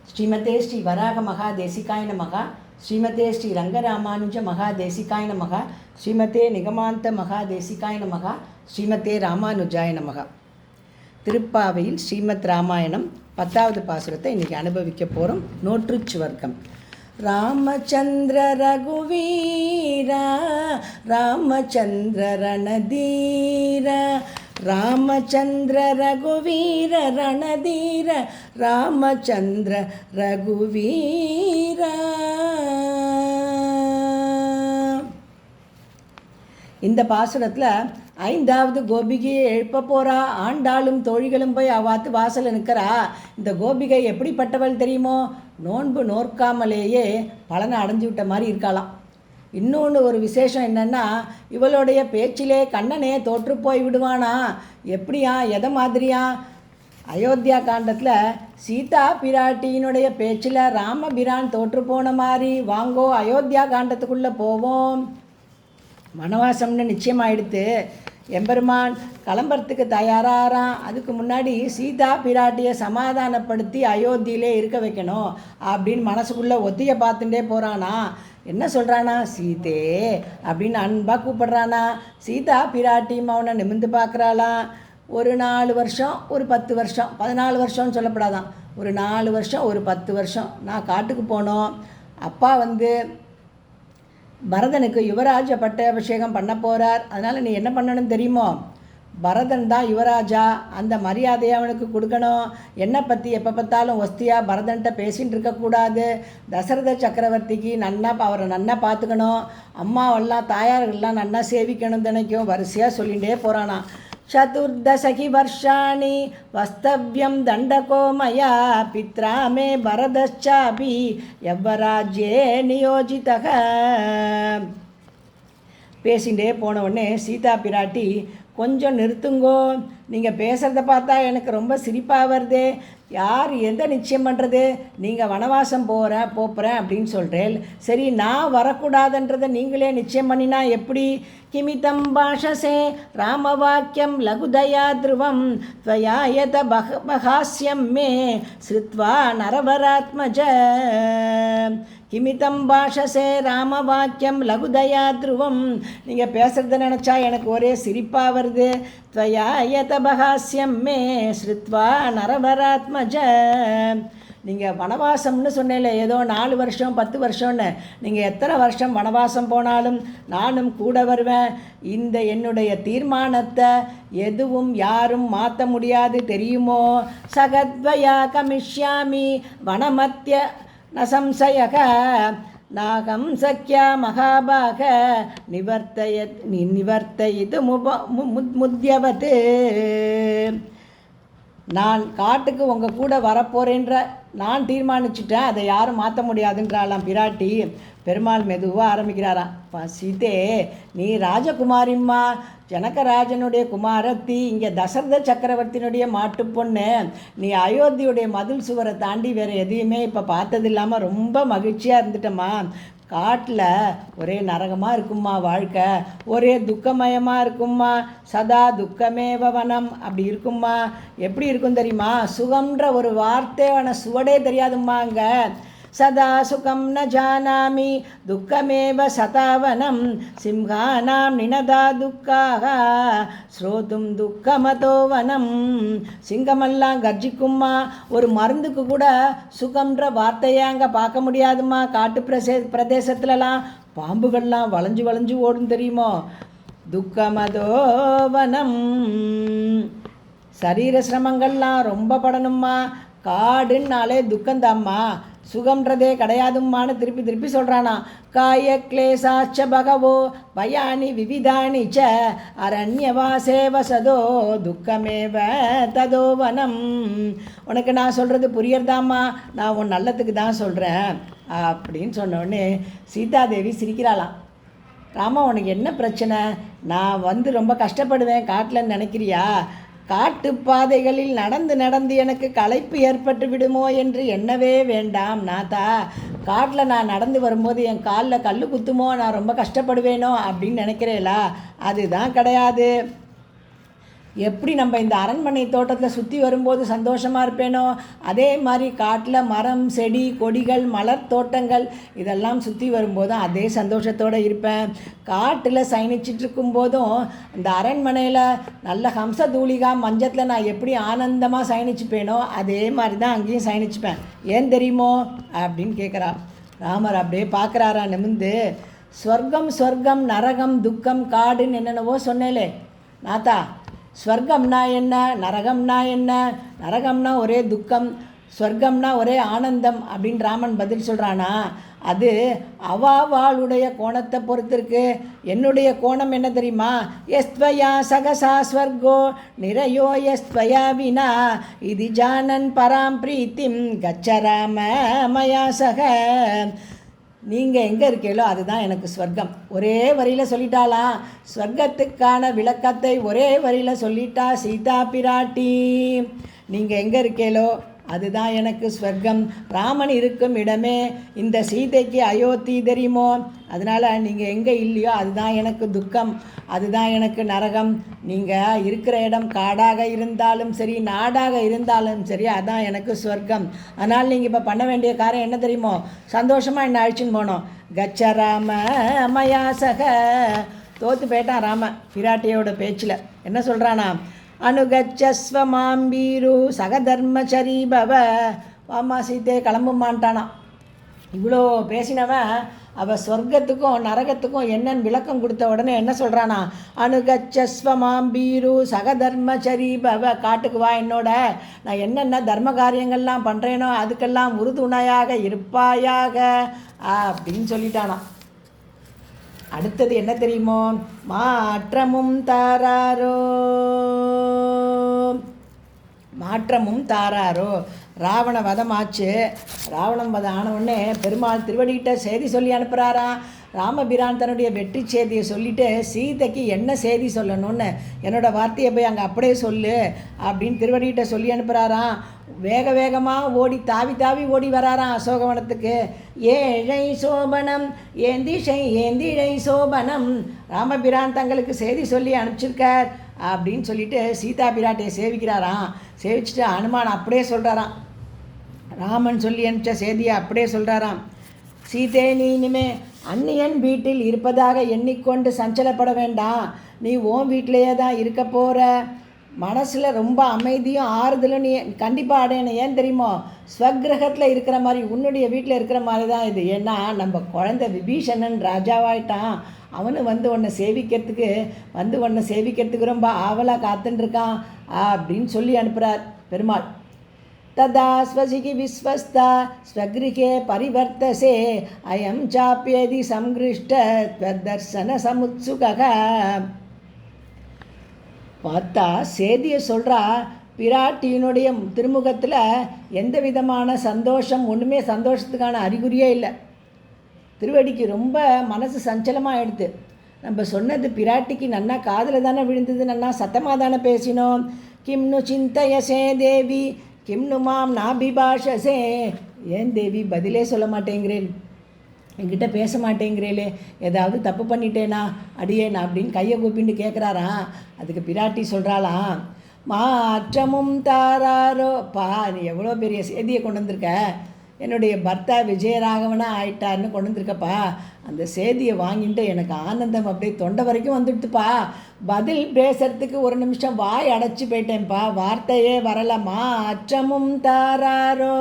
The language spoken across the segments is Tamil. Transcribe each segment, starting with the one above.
ஸ்ரீமதே ஸ்ரீ வராக மகாதேசிகாய நமக. ஸ்ரீமதே ஸ்ரீ ரங்கராமானுஜ மகாதேசிகாய நமக. ஸ்ரீமதே நிகமாந்த மகாதேசிகாய நமக. ஸ்ரீமதே ராமானுஜாய நமக. திருப்பாவையில் ஸ்ரீமத் ராமாயணம் 10வது பாசுரத்தை இன்றைக்கி அனுபவிக்க போகிறோம். நோற்றுச்சுவர்க்கம். ராமச்சந்திர ரகுவீரா ராமச்சந்திர ரணதீர ராமச்சந்திர ரகுவீர ரணதீர ராமச்சந்திர ரகுவீர. இந்த பாசுரத்தில் 5வது கோபிகையை எழுப்ப போகிறா. ஆண்டாளும் தோழிகளும் போய் அவ்வாத்து வாசல் நிற்கிறா. இந்த கோபிகை எப்படிப்பட்டவள் தெரியுமோ? நோன்பு நோற்காமலேயே பலனை அடைஞ்சு விட்ட மாதிரி இருக்கலாம். இன்னொன்று ஒரு விசேஷம் என்னென்னா, இவளுடைய பேச்சிலே கண்ணனே தோற்று போய் விடுவானா? எப்படியா, எதை மாதிரியா? அயோத்தியா காண்டத்தில் சீதா பிராட்டியினுடைய பேச்சில் ராமபிரான் தோற்று போன மாதிரி. வாங்கோ அயோத்தியா காண்டத்துக்குள்ளே போவோம். வனவாசம்னு நிச்சயமாயிடுத்து. எம்பெருமான் கிளம்புறதுக்கு தயாராகிறான். அதுக்கு முன்னாடி சீதா பிராட்டியை சமாதானப்படுத்தி அயோத்தியிலே இருக்க வைக்கணும் அப்படின்னு மனசுக்குள்ளே ஒத்தியை பார்த்துட்டே போகிறானா. என்ன சொல்கிறானா? சீதே அப்படின்னு அன்பாக கூப்பிடுறானா. சீதா பிராட்டியும் அவனை நிமிர்ந்து பார்க்குறாளாம். ஒரு 4 வருஷம், ஒரு 10 வருஷம், 14 வருஷம்னு சொல்லப்படாதான். ஒரு 4 வருஷம், ஒரு 10 வருஷம் நான் காட்டுக்கு போனோம். அப்பா பரதனுக்கு யுவராஜ பட்டாபிஷேகம் பண்ண போகிறார். அதனால் நீ என்ன பண்ணணும் தெரியுமோ? பரதன் தான் யுவராஜா, அந்த மரியாதையை அவனுக்கு கொடுக்கணும். என்னை பற்றி எப்போ பார்த்தாலும் ஒஸ்தியாக பரதன்கிட்ட பேசிகிட்டு இருக்கக்கூடாது. தசரத சக்கரவர்த்திக்கு அவரை நன்னா பார்த்துக்கணும். அம்மாவெல்லாம் தாயார்கள்லாம் நன்னா சேவிக்கணும். தினைக்கும் வரிசையாக சொல்லிகிட்டே போகிறானா. சதுர்தசகி வர்ஷாணி வஸ்தவ்யம் தண்டகோ மயா பித்ரா மே பரதச்சாபி யவ்வராஜ்யே நியோஜிதக. பேசிகிட்டே போன உடனே சீதா பிராட்டி, கொஞ்சம் நிறுத்துங்கோ, நீங்கள் பேசுகிறத பார்த்தா எனக்கு ரொம்ப சிரிப்பாக வருதே. யார் எந்த நிச்சயம் பண்ணுறது? நீங்கள் வனவாசம் போகிறேன் அப்படின்னு சொல்கிறேன். சரி, நான் வரக்கூடாதுன்றதை நீங்களே நிச்சயம் பண்ணினா எப்படி? கிமிதம் பாஷசே ராமவாக்கியம் லகுதயா த்ருவம் त्वया यत बहास्यं मे श्रुत्वा नरवरात्मज. கிமிதம் பாஷசே ராமவாக்கியம் லகுதயா த்ருவம். நீங்கள் பேசுகிறத நினச்சா எனக்கு ஒரே சிரிப்பாக வருது. त्वया यत बहास्यं मे श्रुत्वा नरवरात्मज. நீங்கள் வனவாசம்னு சொன்னேன்ல, ஏதோ 4 வருஷம் 10 வருஷம்னு. நீங்கள் எத்தனை வருஷம் வனவாசம் போனாலும் நானும் கூட வருவேன். இந்த என்னுடைய தீர்மானத்தை எதுவும் யாரும் மாற்ற முடியாது தெரியுமோ? சகத்வயா கமிஷ்யாமி வனமத்திய நசம்சயக நாகம் சக்கியா மகாபாக நிவர்த்தயிது முத்யவத்து. நான் காட்டுக்கு உங்கள் கூட வரப்போகிறேன்ற நான் தீர்மானிச்சுட்டேன், அதை யாரும் மாற்ற முடியாதுன்றாலாம் பிராட்டி. பெருமாள் மெதுவாக ஆரம்பிக்கிறாராம். சீதே, நீ ராஜகுமாரிம்மா, ஜனகராஜனுடைய குமாரத்தி, இங்கே தசரத சக்கரவர்த்தியினுடைய மாட்டு பொண்ணு. நீ அயோத்தியுடைய மதில் சுவரை தாண்டி வேறு எதையுமே இப்போ பார்த்தது இல்லாமல் ரொம்ப மகிழ்ச்சியாக இருந்துட்டம்மா. காட்டில் ஒரே நரகமாக இருக்கும்மா வாழ்க்கை, ஒரே துக்கமயமாக இருக்கும்மா. சதா துக்கமேவ வனம் அப்படி இருக்கும்மா. எப்படி இருக்கும் தெரியுமா? சுகம்ன்ற ஒரு வார்த்தையான சுவடே தெரியாதும்மா. அங்கே சதா சுகம் ந ஜானாமி துக்கமேவ சதாவனம் சிம்ஹானாம் நினதா துக்காக ஸ்ரோதும் துக்கமதோ வனம். சிங்கமெல்லாம் கர்ஜிக்கும்மா. ஒரு மருந்துக்கு கூட சுகம்ன்ற வார்த்தையை அங்கே பார்க்க முடியாதும்மா. காட்டு பிரதேசத்துலலாம் பாம்புகள்லாம் வளைஞ்சு வளைஞ்சு ஓடும் தெரியுமோ? துக்கமதோ வனம். சரீர சிரமங்கள்லாம் ரொம்ப படணும்மா. காடுன்னாலே துக்கந்தாம்மா, சுகம்ன்றதே கிடையாதும்மான்னு திருப்பி திருப்பி சொல்கிறானா. காய கிளேசாச்ச பகவோ பயானி விவிதானி ச அரண்யவாசே வசதோ துக்கமேவ ததோ வனம். உனக்கு நான் சொல்கிறது புரியறதாம்மா, நான் உன் நல்லத்துக்கு தான் சொல்கிறேன் அப்படின்னு சொன்னோடனே சீதாதேவி சிரிக்கிறாளாம். ராமா, உனக்கு என்ன பிரச்சனை? நான் ரொம்ப கஷ்டப்படுவேன் காட்டில் நினைக்கிறியா? காட்டு பாதைகளில் நடந்து நடந்து எனக்கு களைப்பு ஏற்பட்டு விடுமோ என்று எண்ணவே வேண்டாம் நாதா. காட்டில் நான் நடந்து வரும்போது என் காலில் கல் குத்துமோ, நான் ரொம்ப கஷ்டப்படுவேனோ அப்படின்னு நினைக்கிறேளா? அதுதான் கிடையாது. எப்படி நம்ம இந்த அரண்மனை தோட்டத்தில் சுற்றி வரும்போது சந்தோஷமாக இருப்பேனோ அதே மாதிரி காட்டில் மரம் செடி கொடிகள் மலர் தோட்டங்கள் இதெல்லாம் சுற்றி வரும்போதும் அதே சந்தோஷத்தோடு இருப்பேன். காட்டில் சயனிச்சிட்டு இருக்கும்போதும் இந்த அரண்மனையில் நல்ல ஹம்ச தூளிகா மஞ்சத்தில் நான் எப்படி ஆனந்தமாக சயனிச்சுப்பேனோ அதே மாதிரி தான் அங்கேயும் சயனிச்சுப்பேன். ஏன் தெரியுமோ அப்படின்னு கேட்குறா. ராமர் அப்படியே பார்க்குறாரா நிமிந்து. ஸ்வர்க்கம் ஸ்வர்க்கம் நரகம் துக்கம் காடுன்னு என்னென்னவோ சொன்னேலே நாத்தா, ஸ்வர்க்கம்னா என்ன, நரகம்னா என்ன? நரகம்னா ஒரே துக்கம், ஸ்வர்க்கம்னா ஒரே ஆனந்தம் அப்படின்னு ராமன் பதில் சொல்கிறானா? அது அவாவாளுடைய கோணத்தை பொறுத்து இருக்கு. என்னுடைய கோணம் என்ன தெரியுமா? எஸ்த்வயா சகசா ஸ்வர்கோ நிரயோ எஸ்த்வயா வினா இது ஜானன் பராம் பிரீத்திம் கச்சராம மயா சக. நீங்கள் எங்கே இருக்கீங்களோ அதுதான் எனக்கு ஸ்வர்க்கம். ஒரே வரியில் சொல்லிட்டாலாம். ஸ்வர்க்கத்துக்கான விளக்கத்தை ஒரே வரியில் சொல்லிட்டா சீதா பிராட்டி. நீங்கள் எங்கே இருக்கீங்களோ அதுதான் எனக்கு ஸ்வர்க்கம். ராமன் இருக்கும் இடமே இந்த சீதைக்கு அயோத்தி தெரியுமோ, அதனால் நீங்கள் எங்கே இல்லையோ அதுதான் எனக்கு துக்கம், அதுதான் எனக்கு நரகம். நீங்கள் இருக்கிற இடம் காடாக இருந்தாலும் சரி நாடாக இருந்தாலும் சரி அதான் எனக்கு ஸ்வர்க்கம். அதனால் நீங்கள் இப்போ பண்ண வேண்டிய காரியம் என்ன தெரியுமோ? சந்தோஷமாக என்ன அழிச்சுன்னு போனோம். கச்ச ராம மயாசக. தோற்று போயிட்டான் ராம பிராட்டியோட பேச்சில். என்ன சொல்கிறானா? அனுகச்சஸ்வ மாம்பீரு சகதர்மச்சரி பவ. வாமா சீத்தே கிளம்புமான்ட்டானா. இவ்வளோ பேசினவன் அவள் சொர்க்கத்துக்கும் நரகத்துக்கும் என்னன்னு விளக்கம் கொடுத்த உடனே என்ன சொல்கிறானா? அனுகச்சஸ்வ மாம்பீரு சகதர்மச்சரி பவ. காட்டுக்கு வா, என்னோட நான் என்னென்ன தர்ம காரியங்கள்லாம் பண்ணுறேனோ அதுக்கெல்லாம் உறுதுணையாக இருப்பாயாக அப்படின்னு சொல்லிட்டானா. அடுத்தது என்ன தெரியுமோ? மாற்றமும் தாராரோ, மாற்றமும் தாராரோ. ராவண வதமாச்சு. ராவணம் வதம் ஆனவுடனே பெருமாள் திருவடிகிட்ட செய்தி சொல்லி அனுப்புகிறாராம். ராமபிரான் தன்னுடைய வெற்றி செய்தியை சொல்லிவிட்டு சீதைக்கு என்ன செய்தி சொல்லணும்னு என்னோட வார்த்தையை போய் அங்கே அப்படியே சொல்லு அப்படின்னு திருவடிகிட்ட சொல்லி அனுப்புகிறாராம். வேக வேகமாக ஓடி தாவி தாவி ஓடி வராராம் அசோகவனத்துக்கு. ஏழை சோபனம் ஏந்திஷை ஏந்திழை சோபனம். ராமபிரான் தங்களுக்கு செய்தி சொல்லி அனுப்பிச்சிருக்கார் அப்படின்னு சொல்லிட்டு சீதா பிராட்டியை சேவிக்கிறாராம். சேவிச்சுட்டு அனுமான் அப்படியே சொல்கிறாராம். ராமன் சொல்லி அனுப்பிச்ச செய்தியை அப்படியே சொல்கிறாராம். சீதே, நீ இனிமே அந்நியன் வீட்டில் இருப்பதாக எண்ணிக்கொண்டு சஞ்சலப்பட வேண்டாம். நீ உன் வீட்டிலையே தான் இருக்க போகிற. மனசில் ரொம்ப அமைதியும் ஆறுதலும் நீ கண்டிப்பாக அடையணும். ஏன் தெரியுமோ? ஸ்வக்கிரகத்தில் இருக்கிற மாதிரி உன்னுடைய வீட்டில் இருக்கிற மாதிரி தான் இது. ஏன்னா நம்ம குழந்தை விபீஷணன் ராஜாவாயிட்டான். அவனு வந்து உன்னை சேவிக்கிறதுக்கு ரொம்ப ஆவலாக காத்துட்டுருக்கான் அப்படின்னு சொல்லி அனுப்புகிறார் பெருமாள். ததா ஸ்வசிகி விஸ்வஸ்தா ஸ்வக்ரிகே பரிவர்த்தசே அயம் சாப்பியதி சம்கிருஷ்ட தர்சன சமுத்சுக. பார்த்தா சேதியை சொல்கிறா. பிராட்டியினுடைய திருமுகத்தில் எந்த விதமான சந்தோஷம், ஒன்றுமே சந்தோஷத்துக்கான அறிகுறியே இல்லை. திருவடிக்கு ரொம்ப மனசு சஞ்சலமாக எடுத்து. நம்ம சொன்னது பிராட்டிக்கு நன்னா காதில் தானே விழுந்தது, நன்னா சத்தமாக தானே பேசினோம். கிம்னு சிந்தயசே தேவி கிம்னு மாம் நாபிபாஷசே. ஏன் தேவி பதிலே சொல்ல மாட்டேங்கிறேன், என்கிட்ட பேச மாட்டேங்கிறேலே, ஏதாவது தப்பு பண்ணிட்டேனா அடியேனா அப்படின்னு கையை கூப்பிட்டு கேட்குறாராம். அதுக்கு பிராட்டி சொல்கிறாளாம், மாற்றமும் தாராரோ. பா, நீ எவ்வளோ பெரிய செய்தியை கொண்டு வந்திருக்க. என்னுடைய பர்த்தா விஜயராகவனா ஆயிட்டார்னு கொண்டு வந்திருக்கப்பா. அந்த செய்தியை வாங்கிட்டு எனக்கு ஆனந்தம் அப்படியே தொண்டை வரைக்கும் வந்துடுத்துப்பா. பதில் பேசுறதுக்கு ஒரு நிமிஷம் வாய் அடைச்சி போயிட்டேன்ப்பா, வார்த்தையே வரலம்மா. அச்சமும் தாராரோ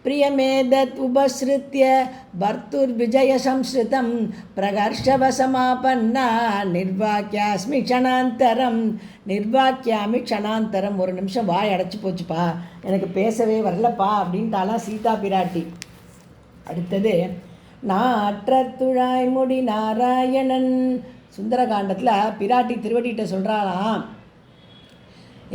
பிரியமேதத் உபஸ்ருத்ய பர்த்துர் விஜய சம்ஸ்ருதம் பிரகர்ஷவசமாபன்னா நிர்வாக்கியாஸ்மி க்ஷணாந்தரம். ஒரு நிமிஷம் வாய் அடைச்சி போச்சுப்பா, எனக்கு பேசவே வரலப்பா அப்படின்ட்டாலாம் சீதா பிராட்டி. அடுத்தது நாற்றத்துழாய் முடி நாராயணன். சுந்தரகாண்டத்தில் பிராட்டி திருவடிகிட்ட சொல்கிறாளாம்,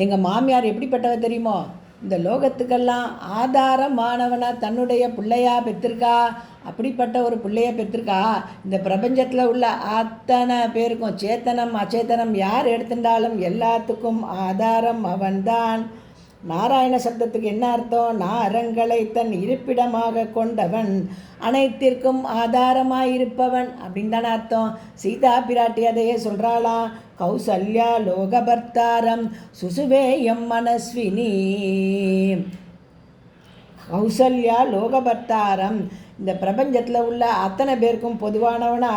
எங்கள் மாமியார் எப்படிப்பட்டவ தெரியுமோ? இந்த லோகத்துக்கெல்லாம் ஆதாரமானவனாக தன்னுடைய பிள்ளையா பெற்றிருக்கா. அப்படிப்பட்ட ஒரு பிள்ளைய பெற்றிருக்கா. இந்த பிரபஞ்சத்தில் உள்ள அத்தனை பேருக்கும் சேத்தனம் அச்சேத்தனம் யார் எடுத்துட்டாலும் எல்லாத்துக்கும் ஆதாரம் அவன்தான். நாராயண சப்தத்துக்கு என்ன அர்த்தம்? நாரங்களை தன் இருப்பிடமாக கொண்டவன், அனைத்திற்கும் ஆதாரமாயிருப்பவன் அப்படின்னு தானே அர்த்தம். சீதா பிராட்டி அதையே சொல்கிறாளாம். கௌசல்யா லோகபர்த்தாரம் சுசுவேயம் மனஸ்வினி. கௌசல்யா லோகபர்த்தாரம், இந்த பிரபஞ்சத்தில் உள்ள அத்தனை பேருக்கும் பொதுவானவனா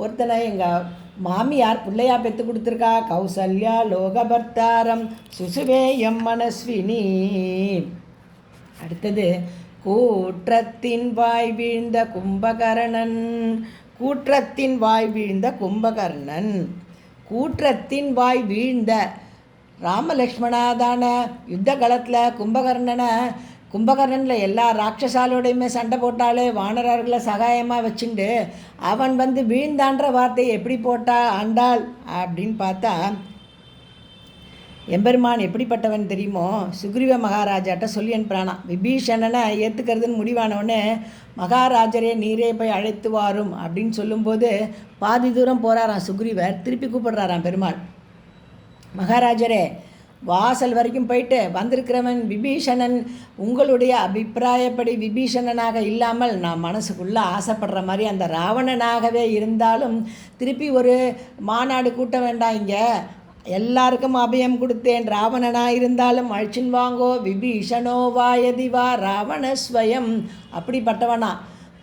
ஒருத்தனை எங்கள் மாமியார் பிள்ளையா பெற்று கொடுத்துருக்கா. கௌசல்யா லோகபர்த்தாரம் சுசுவேயம் மனஸ்வினி. அடுத்தது கூற்றத்தின் வாய் வீழ்ந்த கும்பகர்ணன். கூற்றத்தின் வாய் வீழ்ந்த கும்பகர்ணன். கூற்றத்தின் வாய் வீழ்ந்த ராமலக்ஷ்மணாதான யுத்த காலத்தில் கும்பகர்ணனில் எல்லா ராட்சசாலோடையுமே சண்டை போட்டாலே வானரர்களை சகாயமாக வச்சுண்டு அவன் வீழ்ந்தான்ற வார்த்தையை எப்படி போட்டா ஆண்டாள் அப்படின்னு பார்த்தா, எம்பெருமான் எப்படிப்பட்டவன் தெரியுமோ? சுக்ரீவ மகாராஜாட்ட சொல்லி அனுப்புறானா. விபீஷணனை ஏற்றுக்கிறதுன்னு முடிவானவொடனே மகாராஜரே நீரே போய் அழைத்து வாரும் அப்படின்னு சொல்லும்போது பாதி தூரம் போகிறாராம் சுக்ரீவர். திருப்பி கூப்பிடுறாராம் பெருமாள். மகாராஜரே, வாசல் வரைக்கும் போயிட்டு வந்திருக்கிறவன் விபீஷணன், உங்களுடைய அபிப்பிராயப்படி விபீஷணனாக இல்லாமல் நான் மனசுக்குள்ளே ஆசைப்படுற மாதிரி அந்த ராவணனாகவே இருந்தாலும் திருப்பி ஒரு மாநாடு கூட்ட வேண்டாம், இங்கே எல்லாருக்கும் அபயம் கொடுத்தேன், ராவணனாக இருந்தாலும் அழிச்சின் வாங்கோ, விபீஷணோ வாயதிவா ராவணஸ்வயம். அப்படிப்பட்டவனா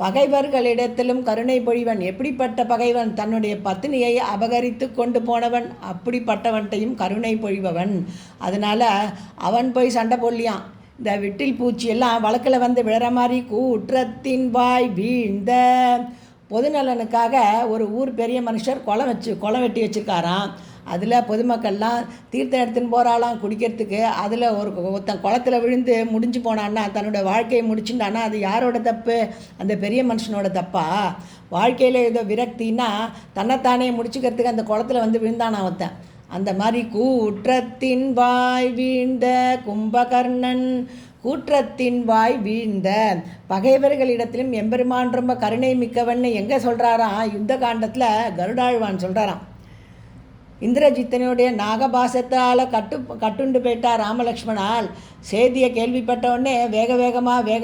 பகைவர்களிடத்திலும் கருணை பொழிவன். எப்படிப்பட்ட பகைவன்? தன்னுடைய பத்னியை அபகரித்து கொண்டு போனவன். அப்படிப்பட்டவன்ட்டையும் கருணை பொழிபவன். அதனால் அவன் போய் சண்டை போடலியான். இந்த விட்டில் பூச்சியெல்லாம் வழக்கில் விழற மாதிரி கூற்றத்தின் வாய் வீழ்ந்த. பொதுநலனுக்காக ஒரு ஊர் பெரிய மனுஷர் குளம் வெட்டி வச்சுருக்காராம். அதில் பொதுமக்கள்லாம் தீர்த்தம் எடுத்துன்னு போகிறாலாம் குடிக்கிறதுக்கு. அதில் ஒருத்தன் குளத்தில் விழுந்து முடிஞ்சு போனான்னா, தன்னோட வாழ்க்கையை முடிச்சுட்டான்னா அது யாரோட தப்பு? அந்த பெரிய மனுஷனோட தப்பா? வாழ்க்கையில் ஏதோ விரக்தின்னா தன்னைத்தானே முடிச்சுக்கிறதுக்கு அந்த குளத்தில் விழுந்தானா ஒருத்தன். அந்த மாதிரி கூற்றத்தின் வாய் வீழ்ந்த கும்பகர்ணன். கூற்றத்தின் வாய் வீழ்ந்த பகைவர்களிடத்திலும் எம்பெருமான் ரொம்ப கருணை மிக்கவன் எங்கே சொல்கிறாராம்? யுத்த காண்டத்தில் கருடாழ்வான் சொல்கிறாராம். இந்திரஜித்தனுடைய நாகபாசத்தால் கட்டுண்டு போயிட்டா ராமலக்ஷ்மணால். செய்தியை கேள்விப்பட்டவுடனே வேக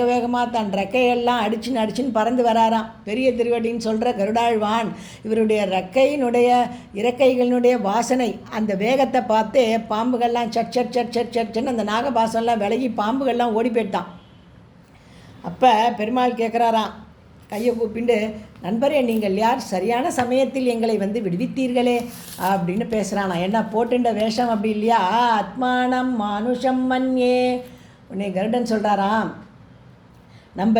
வேகமாக தன் ரெக்கையெல்லாம் அடிச்சுன்னு பறந்து வராராம். பெரிய திருவடின்னு சொல்கிற கருடாழ்வான் இவருடைய இறக்கைகளினுடைய வாசனை, அந்த வேகத்தை பார்த்து பாம்புகள்லாம் சட் அந்த நாகபாசம்லாம் விலகி பாம்புகள்லாம் ஓடி போயிட்டான். அப்போ பெருமாள் கேட்குறாராம், கையை கூப்பிண்டு, நண்பரே நீங்கள் யார்? சரியான சமயத்தில் எங்களை விடுவித்தீர்களே அப்படின்னு பேசுகிறானா. என்ன போட்டுண்ட வேஷம் அப்படி இல்லையா? ஆத்மானம் மானுஷம் மன்யே. உன்னை கருடன் சொல்கிறாராம், நம்ம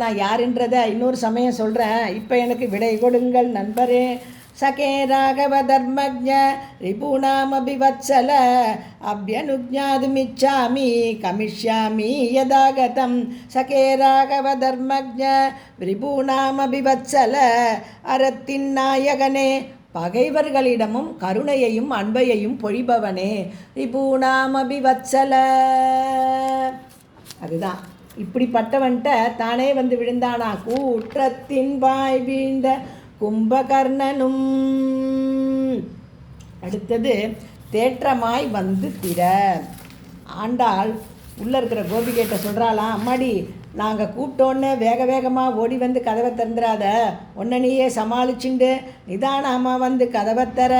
நான் யாருன்றதை இன்னொரு சமயம் சொல்கிறேன், இப்போ எனக்கு விடை கொடுங்கள் நண்பரே. சகே ராகவ தர்மஜ ரிபூணாமபிவத்சல அப்யனுஜ்ஞாதுமிச்சாமி கமிஷ்யாமி யதாகதம். சகே ராகவ தர்மஜ ரிபூணாமபிவத்சல அறத்தின் நாயகனே, பகைவர்களிடமும் கருணையையும் அன்பையையும் பொழிபவனே. ரிபூணாமபிவத்சல, அதுதான் இப்படிப்பட்டவன்ட்ட தானே விழுந்தானா. கூற்றத்தின் வாய் வீழ்ந்த கும்பகர்ணனும். அடுத்தது தேற்றமாய் திட. ஆண்டாள் உள்ளே இருக்கிற கோபிகைட்ட சொல்கிறாளாம், அம்மாடி நாங்கள் கூப்பிட்டோன்னு வேகமாக ஓடி கதவை திறந்துடாத, ஒன்றை நீயே சமாளிச்சுண்டு நிதானமாக கதவை தர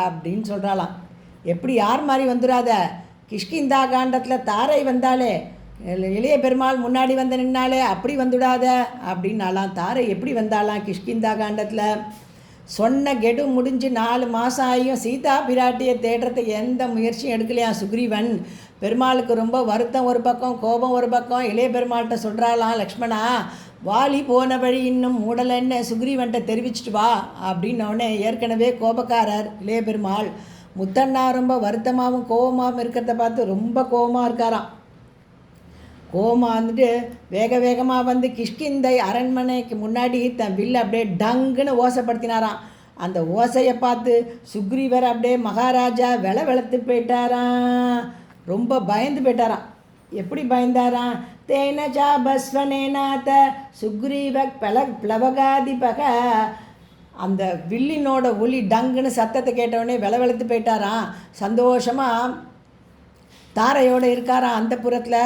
அப்படின்னு சொல்கிறாளாம். எப்படி யார் மாதிரி வந்துடாத? கிஷ்கிந்தா காண்டத்தில் தாரை வந்தாலே, இளைய பெருமாள் முன்னாடி நின்னாலே அப்படி வந்துடாத அப்படின்னாலாம். தாரை எப்படி வந்தாலாம் கிஷ்கிந்தா காண்டத்தில்? சொன்ன கெடு முடிஞ்சு 4 மாதம் ஆகியும் சீதா பிராட்டியை தேடுறதுக்கு எந்த முயற்சியும் எடுக்கலையா சுக்ரீவன். பெருமாளுக்கு ரொம்ப வருத்தம் ஒரு பக்கம், கோபம் ஒரு பக்கம். இளைய பெருமாள்கிட்ட சொல்கிறாலாம், லக்ஷ்மணா வாலி போன வழி இன்னும் மூடலைன்னு சுக்ரீவன்கிட்ட தெரிவிச்சிட்டு வா அப்படின்னோடனே வேறு கோபக்காரர் இளைய பெருமாள். முத்தண்ணா ரொம்ப வருத்தமாகவும் கோபமாகவும் இருக்கிறத பார்த்து ரொம்ப கோபமாக இருக்காராம். கோபமாக வேகமாக கிஷ்கிந்தை அரண்மனைக்கு முன்னாடி தன் வில்லை அப்படியே டங்குன்னு ஓசைப்படுத்தினாராம். அந்த ஓசையை பார்த்து சுக்ரீவர் அப்படியே மகாராஜா வெளத்து போயிட்டாராம். ரொம்ப பயந்து போயிட்டாராம். எப்படி பயந்தாராம்? தேனஜா பஸ்வனேநாத சுக்ரீவ பிளவகாதிபக. அந்த வில்லினோட ஒலி டங்குன்னு சத்தத்தை கேட்டவுடனே வெளத்து போயிட்டாராம். சந்தோஷமாக தாரையோடு இருக்காராம் அந்த புறத்தில்.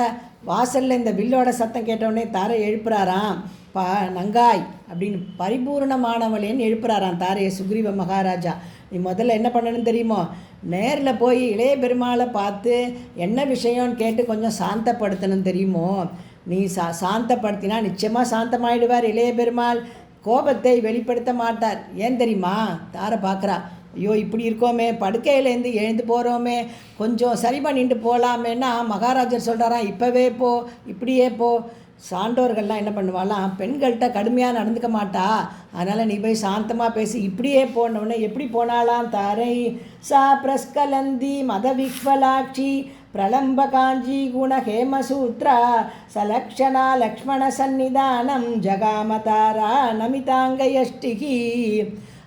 வாசலில் இந்த வில்லோட சத்தம் கேட்டவுடனே தாரை எழுப்புறாராம். நங்காய் அப்படின்னு பரிபூர்ணமானவளேன்னு எழுப்புறாராம் தாரையை சுக்ரீவ மகாராஜா. நீ முதல்ல என்ன பண்ணணும்னு தெரியுமோ, நேரில் போய் இளைய பெருமாளை பார்த்து என்ன விஷயம்னு கேட்டு கொஞ்சம் சாந்தப்படுத்தணும் தெரியுமோ. நீ சாந்தப்படுத்தினா நிச்சயமாக சாந்தமாயிடுவார் இளைய பெருமாள். கோபத்தை வெளிப்படுத்த மாட்டார். ஏன் தெரியுமா? தாரை பார்க்குறா, ஐயோ இப்படி இருக்கோமே, படுக்கையிலேருந்து எழுந்து போகிறோமே, கொஞ்சம் சரி பண்ணிட்டு போகலாமேன்னா மகாராஜர் சொல்கிறாராம், இப்போவே போ, இப்படியே போ. சான்றோர்கள்லாம் என்ன பண்ணுவாலாம், பெண்கள்கிட்ட கடுமையாக நடந்துக்க மாட்டா, அதனால் நீ போய் சாந்தமாக பேசி இப்படியே போனவுடனே எப்படி போனாலாம் தாரை. சா பிரஸ்கலந்தி மத விக்வலாட்சி பிரலம்ப காஞ்சி குண ஹேமசூத்ரா சலக்ஷணா லக்ஷ்மண சந்நிதானம் ஜகாமதாரா நமிதாங்கயஷ்டிகி.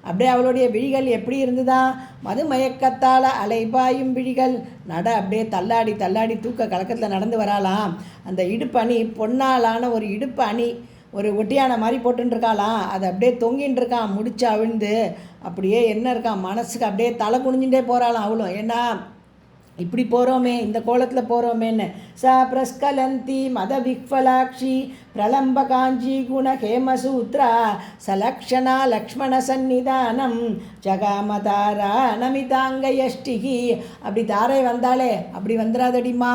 அப்படியே அவளுடைய விழிகள் எப்படி இருந்ததா, மதுமயக்கத்தால் அலைபாயும் விழிகள். அப்படியே தள்ளாடி தள்ளாடி தூக்க கலக்கத்தில் நடந்து வராலாம். அந்த இடுப்பு அணி பொன்னாலான ஒரு இடுப்பு அணி, ஒரு ஒட்டியான மாதிரி போட்டுருக்காளாம். அது அப்படியே தொங்கின்னு இருக்கான், முடிச்சு அவிழ்ந்து. அப்படியே என்ன இருக்கான் மனசுக்கு, அப்படியே தலை குனிஞ்சுட்டே போகிறாளாம் அவளும். ஏன்னா இப்படி போகிறோமே, இந்த கோலத்தில் போகிறோமேன்னு. சா பிரஸ்கலந்தி மத விக்வலாட்சி பிரலம்ப காஞ்சி குண ஹேமசூத்ரா சலக்ஷணா லக்ஷ்மண சந்நிதானம் ஜகாமதாரா நமிதாங்கயஷ்டிகி. அப்படி தாரை வந்தாலே அப்படி வந்துடாதடிம்மா,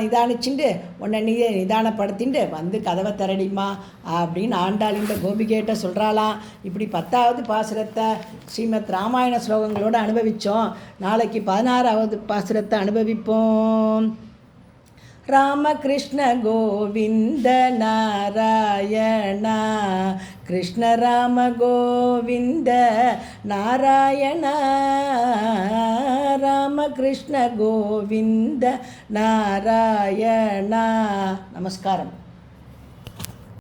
நிதானிச்சுண்டு உன்னை நீயே நிதானப்படுத்திண்டு வந்து கதவை தரடிம்மா அப்படின்னு ஆண்டாள் இந்த கோபிகேட்ட சொல்கிறாளாம். இப்படி 10வது பாசுரத்தை ஸ்ரீமத் ராமாயண ஸ்லோகங்களோடு அனுபவித்தோம். நாளைக்கு 16வது பாசுரத்தை அனுபவிப்போம். ராமகிருஷ்ண கோவிந்த நாராயணா, கிருஷ்ண ராம கோவிந்த நாராயணா, ராமகிருஷ்ண கோவிந்த நாராயணா. நமஸ்காரம்.